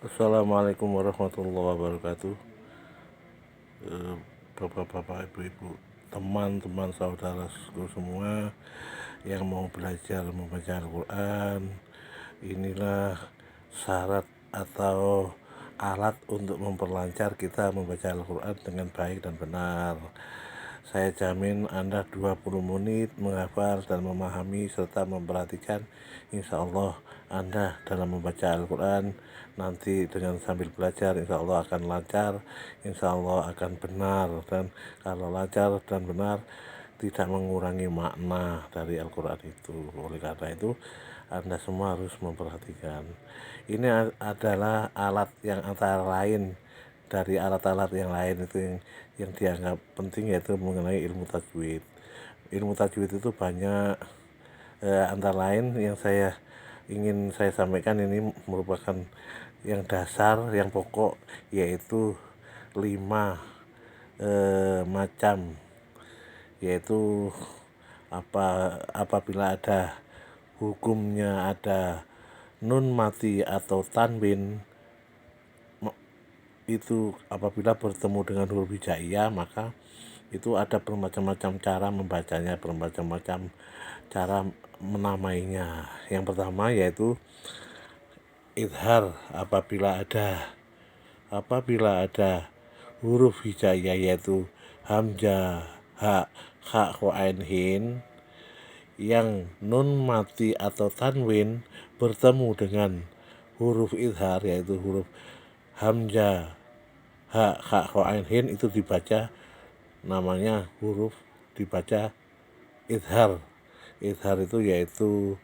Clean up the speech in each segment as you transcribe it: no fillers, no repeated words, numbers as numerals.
Assalamualaikum warahmatullahi wabarakatuh. Eh, Bapak-bapak, ibu-ibu, teman-teman saudaraku semua yang mau belajar membaca Al-Quran, inilah syarat atau alat untuk memperlancar kita membaca Al-Quran dengan baik dan benar. Saya jamin Anda 20 menit menghafal dan memahami serta memperhatikan. Insya Allah Anda dalam membaca Al-Quran nanti dengan sambil belajar insya Allah akan lancar, insya Allah akan benar. Dan kalau lancar dan benar tidak mengurangi makna dari Al-Quran itu. Oleh karena itu Anda semua harus memperhatikan. Ini adalah alat yang antara lain dari alat-alat yang lain itu yang dianggap penting, yaitu mengenai ilmu tajwid. Ilmu tajwid itu banyak, antara lain yang ingin saya sampaikan ini merupakan yang dasar, yang pokok, yaitu 5 macam, yaitu apabila ada hukumnya ada nun mati atau tanwin, itu apabila bertemu dengan huruf hijaiyah maka itu ada bermacam-macam cara membacanya, bermacam-macam cara menamainya. Yang pertama yaitu idhar, apabila ada huruf hijaiyah yaitu hamzah, ha, kha, kho, ain, hin yang nun mati atau tanwin bertemu dengan huruf idhar yaitu huruf hamzah, ha, kha, kho, ain, hin, itu namanya huruf dibaca idhar. Idhar itu yaitu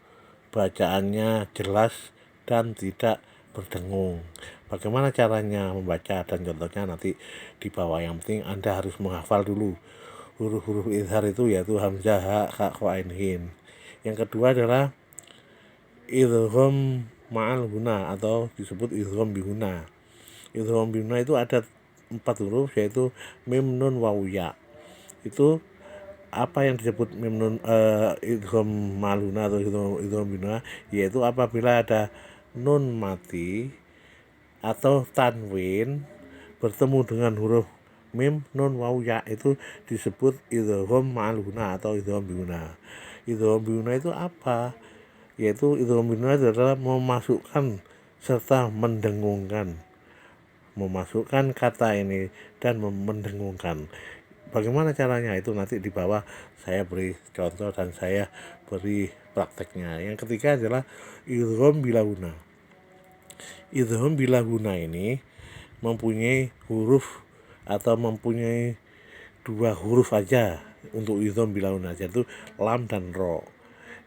bacaannya jelas dan tidak berdengung. Bagaimana caranya membaca dan contohnya nanti di bawah. Yang penting Anda harus menghafal dulu huruf-huruf idhar itu, yaitu hamzah, ha, kha, kho, ain, hin. Yang kedua adalah idgham ma'al guna atau disebut idgham bihuna. Idgham bihuna itu ada 4 huruf, yaitu mim, nun, waw, ya. Itu apa yang disebut mim, nun, idgham ma'al guna atau idgham bihuna, yaitu apabila ada nun mati atau tanwin bertemu dengan huruf mim, nun, waw, ya, itu disebut idgham ma'al guna atau idgham bihuna. Idgham bihuna itu apa? Yaitu idgham bihuna adalah memasukkan serta memasukkan kata ini dan mendengungkan. Bagaimana caranya? Itu nanti di bawah saya beri contoh dan saya beri prakteknya. Yang ketiga adalah idgham bila guna. Idgham bila guna ini mempunyai huruf atau mempunyai 2 huruf aja untuk idgham bila guna, yaitu lam dan ro.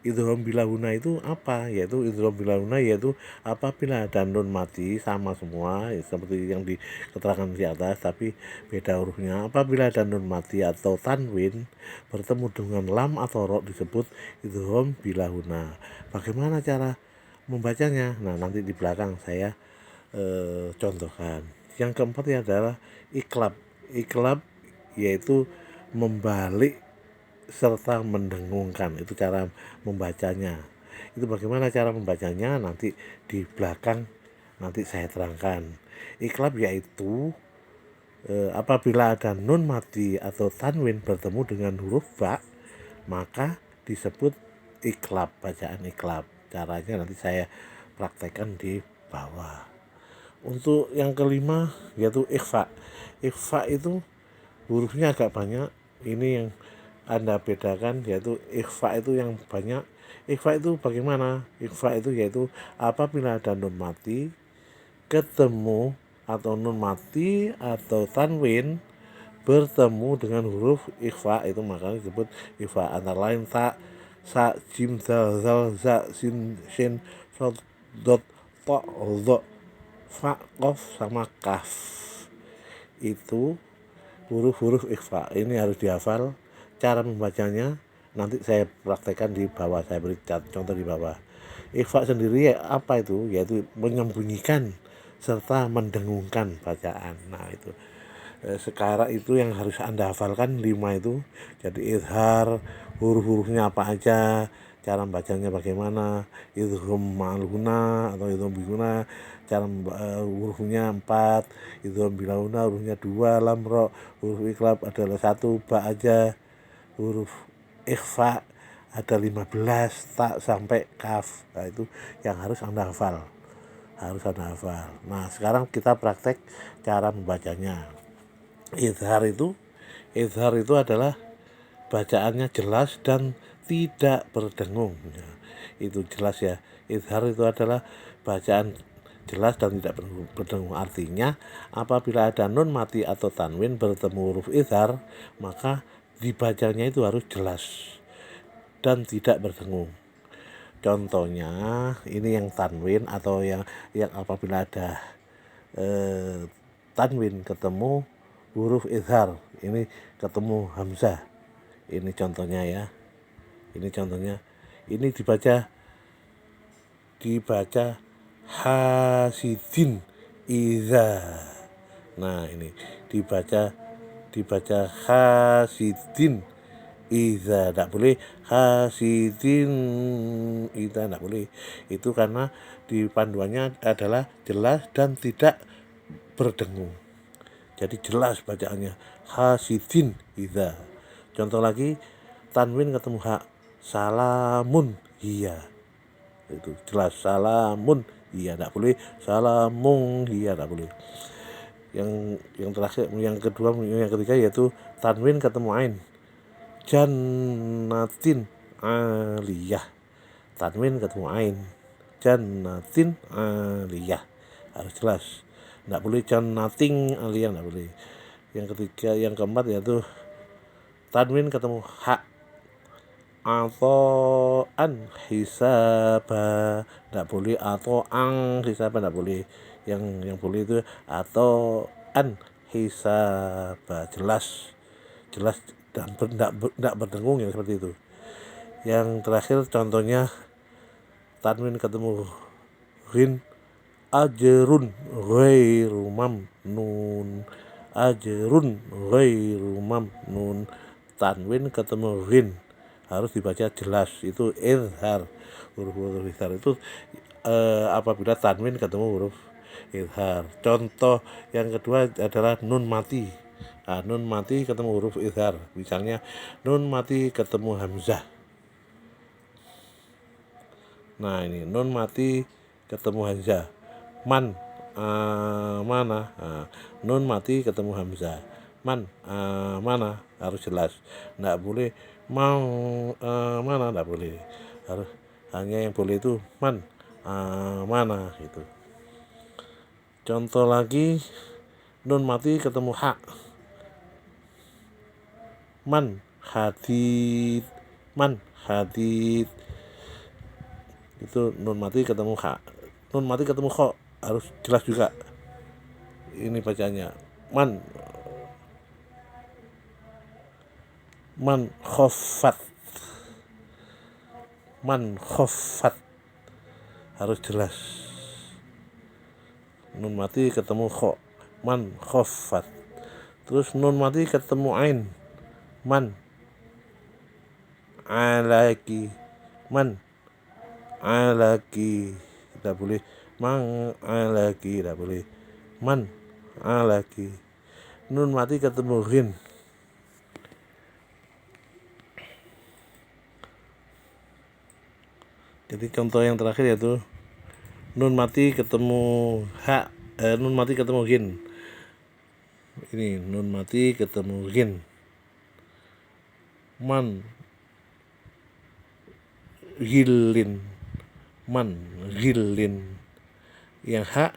Idgham bila guna itu apa? Yaitu idgham bila guna yaitu apabila ada nun mati sama semua seperti yang di keterangan di atas, tapi beda hurufnya. Apabila ada nun mati atau tanwin bertemu dengan lam atau ro disebut idgham bila guna. Bagaimana cara membacanya? Nah, nanti di belakang saya contohkan. Yang keempat adalah iklab. Iklab yaitu membalik serta mendengungkan. Itu cara membacanya. Itu bagaimana cara membacanya nanti di belakang nanti saya terangkan. Iklab yaitu apabila ada nun mati atau tanwin bertemu dengan huruf ba maka disebut iklab, bacaan iklab. Caranya nanti saya praktekkan di bawah. Untuk yang kelima yaitu ikhfa. Ikhfa itu hurufnya agak banyak. Ini yang Anda bedakan, yaitu ikhfa itu yang banyak. Ikhfa itu bagaimana? Ikhfa itu yaitu apabila ada nun mati ketemu atau nun mati atau tanwin bertemu dengan huruf ikhfa, itu makanya disebut ikhfa. Antara lain ta, sa, jim, zal, za, sin, shin, sod, dot, to, dho, fa, kof, sama kaf. Itu huruf-huruf ikhfa. Ini harus dihafal. Cara membacanya nanti saya praktekkan di bawah, saya beri contoh di bawah. Ikhfa sendiri apa itu? Yaitu menyembunyikan serta mendengungkan bacaan. Nah, itu sekarang itu yang harus Anda hafalkan 5 itu. Jadi izhar, huruf-hurufnya apa aja, cara bacanya bagaimana, idgham ma'al guna atau idgham biguna, cara hurufnya 4, idgham bilaguna hurufnya 2, lam ro, huruf iqlab adalah 1, ba aja, huruf ikhfa ada 15, tak sampai kaf. Nah, itu yang harus Anda hafal. Nah, sekarang kita praktek cara membacanya. Izhar itu adalah bacaannya jelas dan tidak berdengung. Ya, itu jelas ya. Izhar itu adalah bacaan jelas dan tidak berdengung. Artinya apabila ada nun mati atau tanwin bertemu huruf izhar, maka dibacanya itu harus jelas dan tidak berdengung. Contohnya ini yang tanwin atau yang apabila ada tanwin ketemu huruf izhar, ini ketemu hamzah. Ini contohnya ya. Ini dibaca hasidin iza. Nah, ini dibaca hasidin iza, tidak boleh hasidin iza, tidak boleh. Itu karena di panduannya adalah jelas dan tidak berdengung. Jadi jelas bacaannya hasidin iza. Contoh lagi, tanwin ketemu hak, salamun hiya. Itu jelas salamun hiya, tidak boleh salamun hiya, tidak boleh. Yang terakhir, yang ketiga yaitu tanwin ketemu ain, jannatin aliyah. Tanwin ketemu ain, jannatin aliyah, harus jelas, tidak boleh jannating aliyah, tidak boleh. Yang keempat yaitu tanwin ketemu hak, atau an hisaba, tidak boleh atau ang hisaba, tidak boleh. Yang boleh itu atau an hisaba, jelas dan tidak berdengung, yang seperti itu. Yang terakhir contohnya tanwin ketemu ghin, ajrun ghairu mamnun, ajrun ghairu mamnun. Tanwin ketemu ghin harus dibaca jelas, itu izhar. Huruf izhar itu apabila tanwin ketemu huruf izhar. Contoh yang kedua adalah nun mati. Nah, nun mati ketemu huruf izhar. Misalnya nun mati ketemu hamzah. Nah, ini nun mati ketemu hamzah. Man mana. Nah, nun mati ketemu hamzah. Man mana, harus jelas. Tidak boleh mau mana, tidak boleh. Harus hanya yang boleh itu man mana gitu. Contoh lagi, nun mati ketemu hak, man hadid, itu nun mati ketemu hak. Nun mati ketemu kho, harus jelas juga ini bacanya, man khofat, harus jelas. Nun mati ketemu kho, man khofat. Terus nun mati ketemu ain, man alaki, tidak boleh mang alaki, tidak boleh man alaki. Nun mati ketemu ghin. Jadi contoh yang terakhir yaitu nun mati ketemu hak, nun mati ketemu ghin. Ini nun mati ketemu ghin, man ghilin, yang hak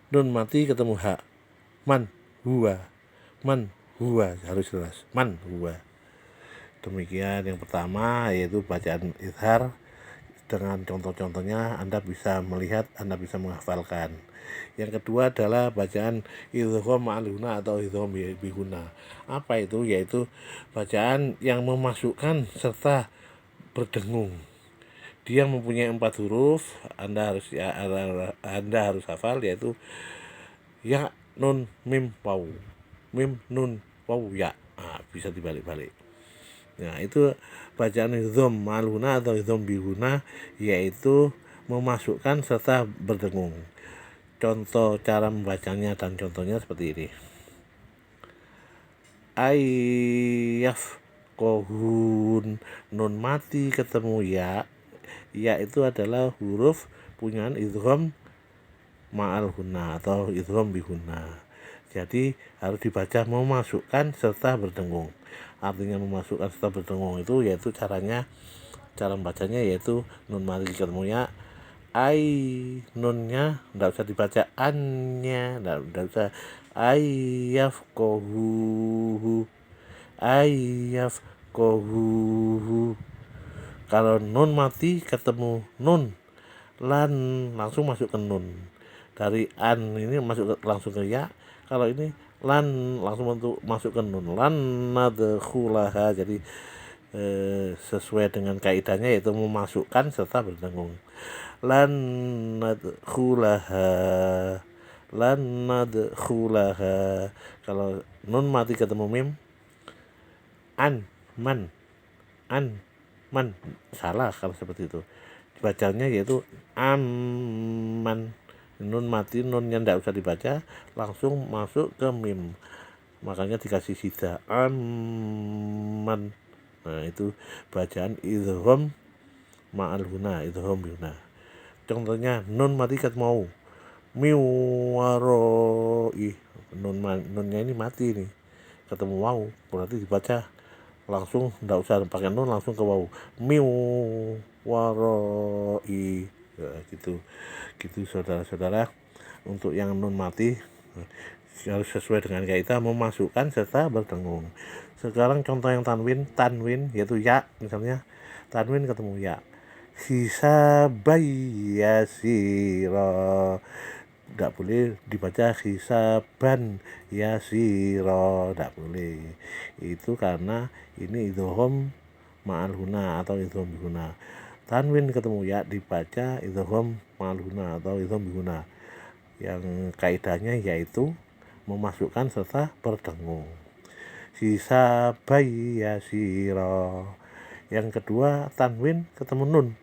nun mati ketemu hak, man huwa, harus jelas, man huwa. Demikian yang pertama, yaitu bacaan izhar. Dengan contoh-contohnya Anda bisa melihat, Anda bisa menghafalkan. Yang kedua adalah bacaan idgham ma'al guna atau idgham biguna. Apa itu? Yaitu bacaan yang memasukkan serta berdengung. Dia mempunyai 4 huruf. Anda harus hafal, yaitu ya, nun, mim, waw. Mim, nun, waw, ya. Nah, bisa dibalik-balik. Nah, itu bacaan idgham ma'al huna atau idgham bihuna, yaitu memasukkan serta berdengung. Contoh cara membacanya dan contohnya seperti ini. Ayyaf kohun, nun mati ketemu ya. Ya itu adalah huruf punyaan idgham ma'al huna atau idgham bihuna. Jadi harus dibaca memasukkan serta berdengung. Artinya memasukkan serta berdengung itu yaitu cara membacanya yaitu nun mati ketemu ya. Nunnya enggak usah dibaca annya, enggak usah ayyaf kohuhu. Kalau nun mati ketemu nun, lan langsung masuk ke nun. Dari an ini langsung ke ya. Kalau ini lan langsung masuk ke nun. Lan nadkhulaha. Jadi sesuai dengan kaidahnya yaitu memasukkan serta berdengung. Lan nadkhulaha. Kalau nun mati ketemu mim, an man salah kalau seperti itu. Bacanya yaitu aman. Nun mati, nunnya tidak usah dibaca, langsung masuk ke mim. Makanya dikasih sida aman. Nah, itu bacaan idgham ma'al huna, idgham bihuna. Contohnya nun mati ketemu miwaroi. Nunnya ini mati nih, ketemu waw, berarti dibaca langsung, tidak usah pakai nun, langsung ke waw, miwaroi. Ya, gitu saudara-saudara. Untuk yang nun mati harus sesuai dengan kaidah memasukkan serta berdengung. Sekarang contoh yang tanwin yaitu ya. Misalnya tanwin ketemu ya, hisabai yasira, tidak boleh dibaca hisaban yasira, tidak boleh. Itu karena ini idgham ma'al huna atau idgham bihuna. Tanwin ketemu ya dibaca idgham ma'al huna atau idgham bihuna, yang kaidahnya yaitu memasukkan serta berdengung. Hisabai yasira. Yang kedua tanwin ketemu nun,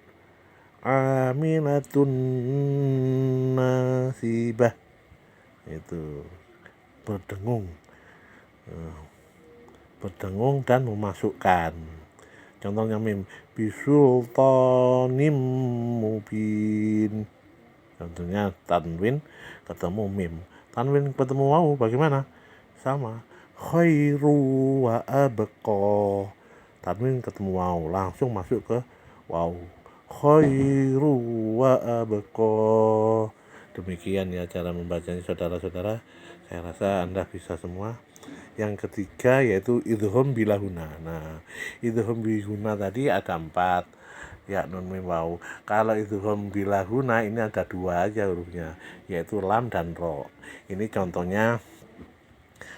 amilatun nasibah, itu berdengung dan memasukkan. Contohnya mim, bisultanim mubin. Contohnya tanwin ketemu mim, tanwin ketemu waw, bagaimana? Sama, khairu wa abqa. Tanwin ketemu waw, langsung masuk ke waw, khairu wa abqa. Demikian ya cara membacanya saudara-saudara. Saya rasa Anda bisa semua. Yang ketiga yaitu idgham bilahuna. Nah, idgham bilahuna tadi ada 4, ya nun mim waw. Kalau idgham bilahuna ini ada 2 aja hurufnya, yaitu lam dan ro. Ini contohnya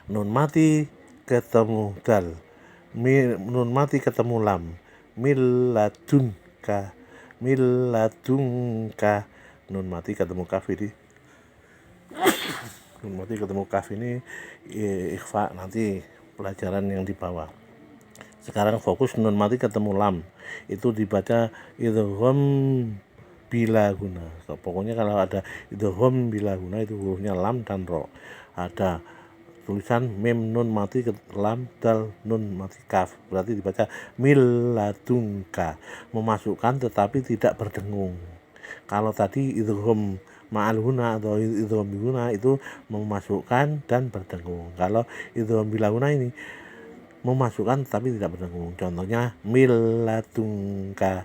nun mati ketemu dal, nun mati ketemu lam, milladunka. Nun mati ketemu kaf ini, nun mati ketemu kaf ini ikhfa, nanti pelajaran yang di bawah. Sekarang fokus nun mati ketemu lam, itu dibaca idgham bilahuna. Pokoknya kalau ada idgham bilahuna itu hurufnya lam dan ro. Ada tulisan mim nun mati lam dal nun mati kaf, berarti dibaca milladunka, memasukkan tetapi tidak berdengung. Kalau tadi idgham ma'al huna atau idgham bihuna itu memasukkan dan berdengung. Kalau idgham bilahuna ini memasukkan tetapi tidak berdengung. Contohnya milladunka,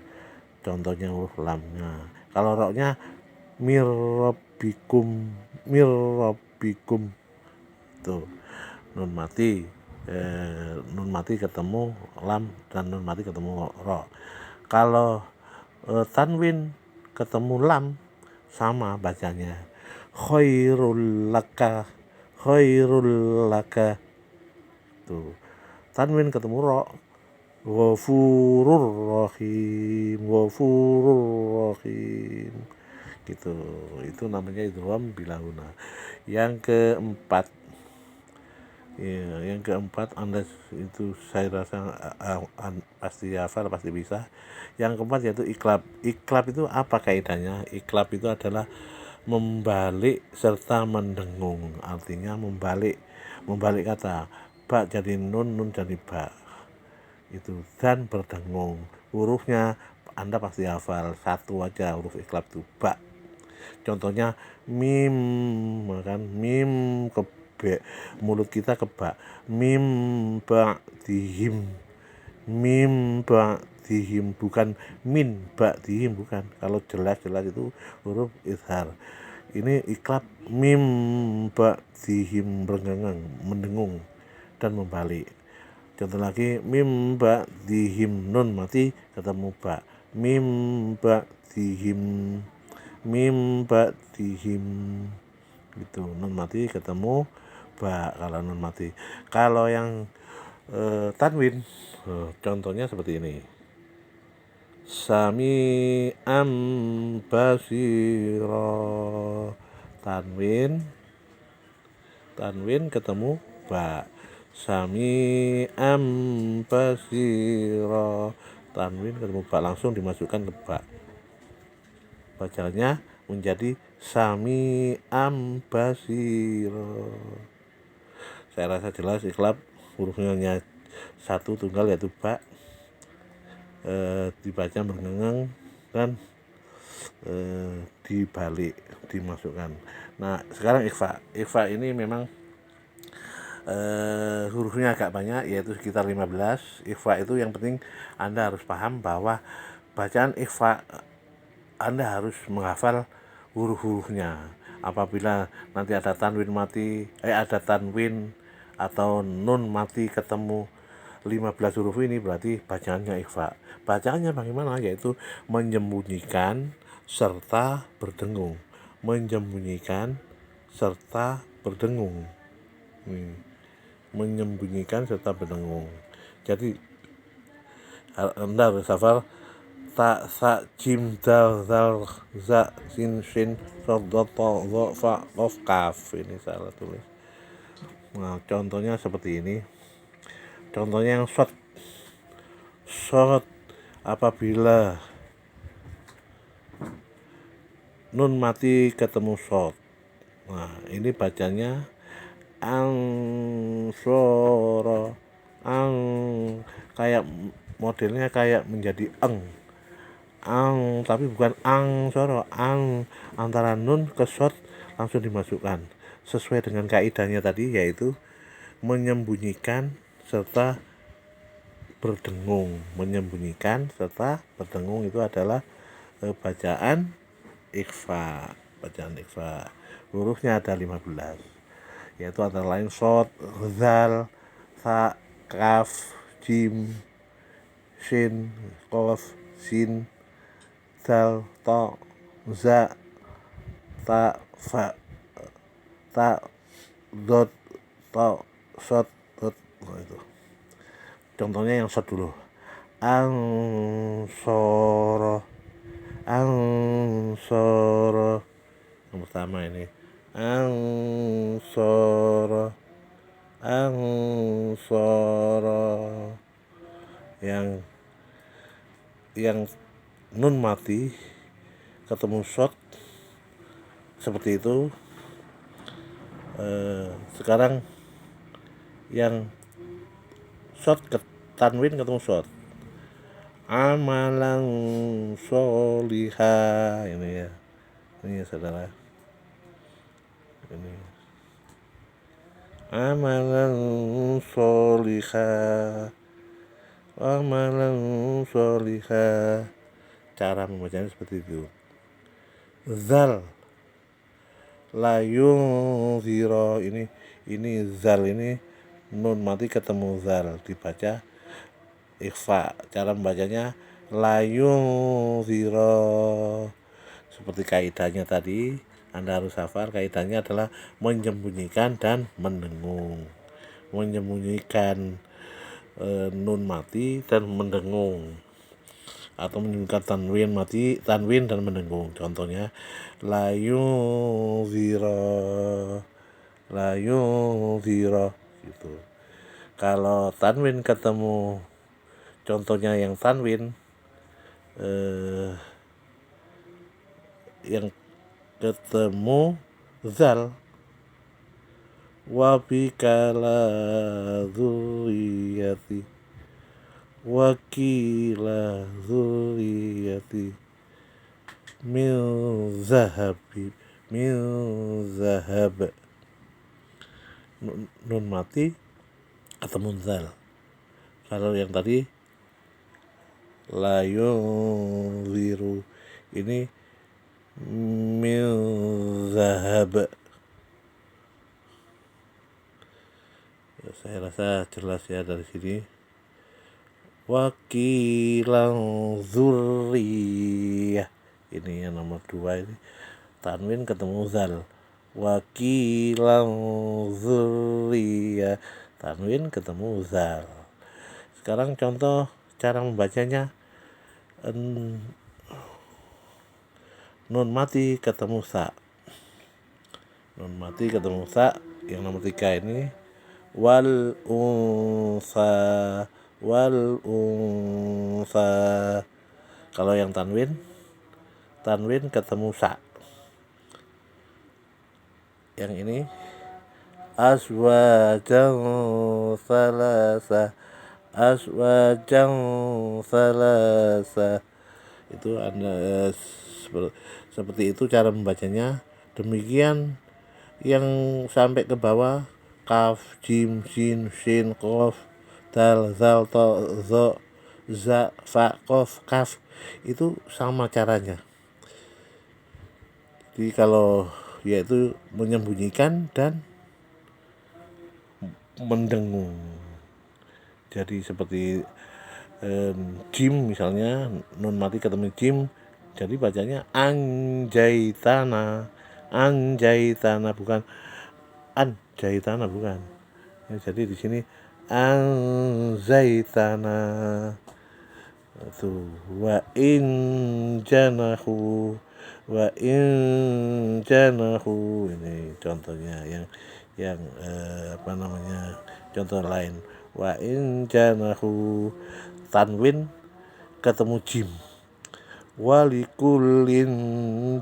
contohnya huruf lamnya. Kalau roknya mirabbikum tuh, nun mati ketemu lam dan nun mati ketemu ro. Kalau tanwin ketemu lam, sama bacanya khairul laka. Tuh, tanwin ketemu ro, ghafurur rahim. Gitu. Itu namanya idgham bilahuna. Yang keempat Ya, yang keempat, Anda itu saya rasa pasti hafal, pasti bisa. Yang keempat yaitu iklab. Iklab itu apa kaidahnya? Iklab itu adalah membalik serta mendengung. Artinya membalik kata. Ba jadi nun, nun jadi ba. Itu dan berdengung. Hurufnya Anda pasti hafal. Satu aja huruf iklab itu ba. Contohnya mim, kan mim ke be, mulut kita ke ba, mim ba dihim, mim ba dihim, bukan min ba dihim, bukan. Kalau jelas-jelas itu huruf izhar. Ini iklab mim ba dihim, mendengung dan membalik. Contoh lagi, mim ba dihim, nun mati ketemu ba, mim ba dihim, mim ba dihim, gitu. Nun mati ketemu ba kalau nun mati. Kalau yang tanwin, contohnya seperti ini, sami am basiro, tanwin ketemu ba, sami am basiro, tanwin ketemu ba, langsung dimasukkan ke ba. Bacanya menjadi sami am basiro. Saya rasa jelas. Iklab hurufnya hanya satu tunggal yaitu ba, dibaca bergengang dan dibalik, dimasukkan. Nah, sekarang ikhfa ini memang hurufnya agak banyak, yaitu sekitar 15. Ikhfa itu yang penting Anda harus paham bahwa bacaan ikhfa Anda harus menghafal huruf-hurufnya. Apabila nanti ada tanwin atau nun mati ketemu 15 huruf ini, berarti bacaannya ikhfa. Bacaannya bagaimana? Yaitu menyembunyikan serta berdengung. Menyembunyikan serta berdengung. Menyembunyikan serta berdengung. Jadi Anda harus hafal ta, sa, jim, dal, zal, za, sin, shin, sod, dot, to, zo, fa, kof, kaf. Ini salah tulis. Nah, contohnya seperti ini. Contohnya yang short apabila nun mati ketemu short. Nah, ini bacanya soro, kayak modelnya kayak menjadi tapi bukan soro, antara nun ke short langsung dimasukkan sesuai dengan kaidahnya tadi, yaitu menyembunyikan serta berdengung. Menyembunyikan serta berdengung itu adalah bacaan ikhfa. Hurufnya ada 15, yaitu antara lain short, zal, sa, kaf, jim, shin, kof, sin, dal, to, za, ta, fa, ta, dot, to, short, dot. Nah, itu contohnya yang short dulu. Soro, yang pertama ini soro, yang nun mati ketemu short seperti itu. Sekarang yang short tanwin ketemu short, amalan soliha, ini ya saudara, ini amalan soliha, cara membacanya seperti itu. Zal, layung ziro, ini zal, ini nun mati ketemu zal, dibaca ikhfa. Cara membacanya layung ziro. Seperti kaidahnya tadi, Anda harus hafal. Kaidahnya adalah menyembunyikan dan mendengung. Menyembunyikan nun mati dan mendengung, atau menyembunyikan tanwin dan mendengung. Contohnya layung ziro, gitu. Kalau tanwin ketemu, contohnya yang tanwin yang ketemu zal, wabikala dzurriyyati, wakila dzurriyyati min zahabi, min zahab, nun mati ketemu zal. Kalau yang tadi layung biru ini min zahab. Ya, saya rasa jelas ya dari sini. Wakilang zurriyah, ini yang nomor 2 ini tanwin ketemu zal. Wakilang zurriyah, tanwin ketemu zal. Sekarang contoh cara membacanya. Nun mati ketemu sa, nun mati ketemu sa, yang nomor 3 ini wal unsa, wal unsa. Kalau yang tanwin ketemu sa, yang ini aswajan salasa, aswajan salasa. Itu Anda seperti itu cara membacanya. Demikian yang sampai ke bawah, kaf, jim, sin, shin, kof, dal, zal, to, zo, za, fa, kof, kaf, itu sama caranya. Jadi kalau yaitu menyembunyikan dan mendengung. Jadi seperti jim misalnya, nun mati ketemu jim, jadi bacanya anjaitana, anjaitana, bukan anjaitana, bukan. Ya, jadi di sini anzaitana. Itu wa injanahu, wa injanahu, ini contohnya yang contoh lain. Wa injanahu, tanwin ketemu jim. Walikullin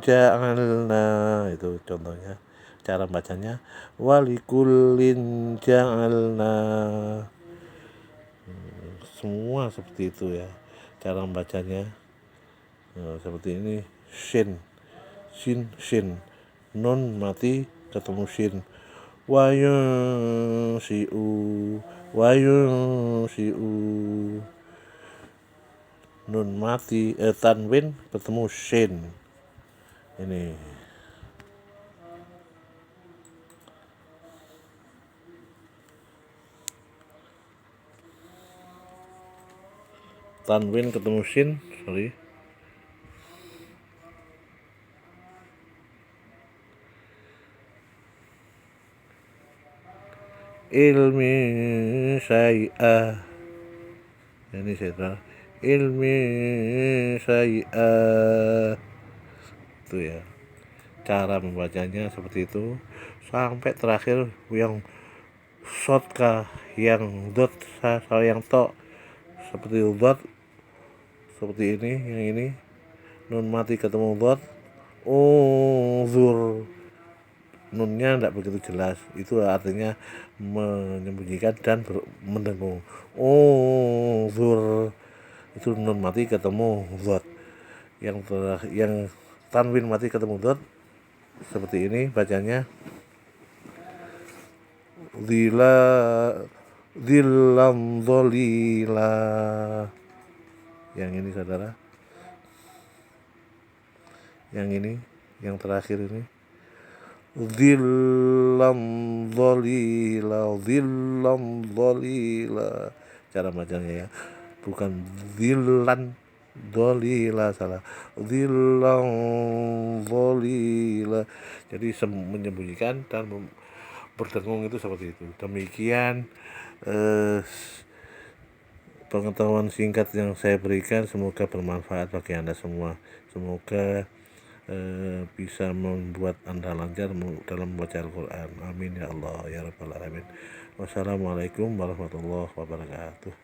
ja'alna, itu contohnya cara bacanya. Walikullin ja'alna. Semua seperti itu ya cara membacanya. Seperti ini, shin, sin, shin, nun mati ketemu shin. Wayun si'u, wayun si'u, nun mati tanwin ketemu shin. Ini tanwin ketemu shin, sorry. Ilmi syai'ah, ini saya ilmi syai'ah, itu ya cara membacanya seperti itu. Sampai terakhir yang short kah, yang dot, yang to, seperti dot, seperti ini. Yang ini nun mati ketemu dot, unzur, nunnya tidak begitu jelas, itu artinya menyembunyikan dan mendengung. Unzur, itu nun mati ketemu dot. Yang tanwin mati ketemu dot, seperti ini bacanya. Zilam dolila, yang ini saudara, yang ini yang terakhir ini zilam dolila, zilam dolila, cara bacanya ya, bukan zilan dolila, salah, zilam dolila. Jadi menyembunyikan dan berdengung, itu seperti itu. Demikian pengetahuan singkat yang saya berikan, semoga bermanfaat bagi Anda semua. Semoga bisa membuat Anda lancar dalam membaca Al-Quran. Amin ya Allah ya Rabbal Alamin. Wassalamualaikum warahmatullahi wabarakatuh.